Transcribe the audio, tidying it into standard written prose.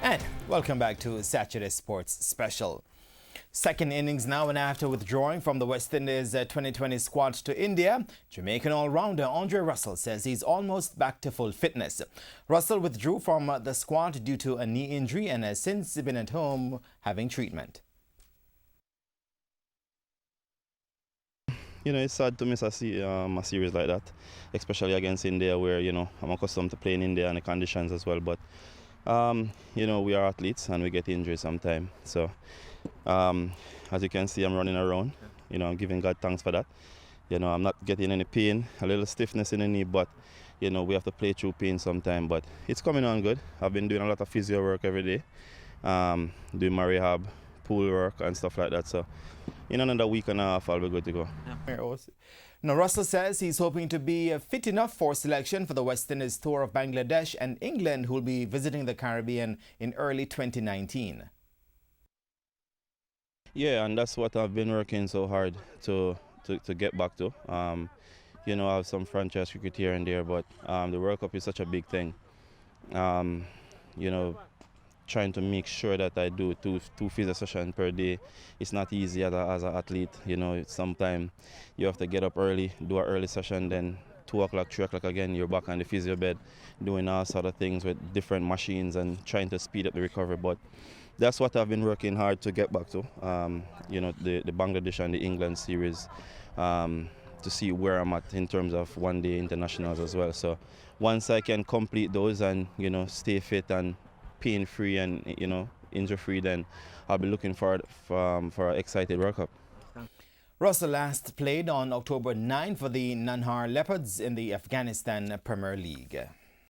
And welcome back to Saturday Sports Special. Second innings now, and after withdrawing from the West Indies 2020 squad to India, Jamaican all-rounder Andre Russell says he's almost back to full fitness. Russell withdrew from the squad due to a knee injury and has since been at home having treatment. You know, it's sad to miss a series like that, especially against India, where, you know, I'm accustomed to playing India and the conditions as well. But, you know, we are athletes and we get injured sometimes. So, as you can see, I'm running around. You know, I'm giving God thanks for that. You know, I'm not getting any pain, a little stiffness in the knee, but, you know, we have to play through pain sometime. But it's coming on good. I've been doing a lot of physio work every day, doing my rehab, pool work and stuff like that. So in another week and a half, I'll be good to go. Now, Russell says he's hoping to be fit enough for selection for the West Indies tour of Bangladesh and England, who will be visiting the Caribbean in early 2019. Yeah, and that's what I've been working so hard to get back to. You know, I have some franchise cricket here and there, but the World Cup is such a big thing. You know, trying to make sure that I do two physio sessions per day. It's not easy as an athlete. You know, sometimes you have to get up early, do an early session, then 2 o'clock, 3 o'clock again, you're back on the physio bed, doing all sort of things with different machines and trying to speed up the recovery. But that's what I've been working hard to get back to. You know, the Bangladesh and the England series, to see where I'm at in terms of one-day internationals as well. So once I can complete those and, you know, stay fit and pain-free and, you know, injury-free, then I'll be looking forward for an excited World Cup. Russell last played on October 9 for the Nanhar Leopards in the Afghanistan Premier League.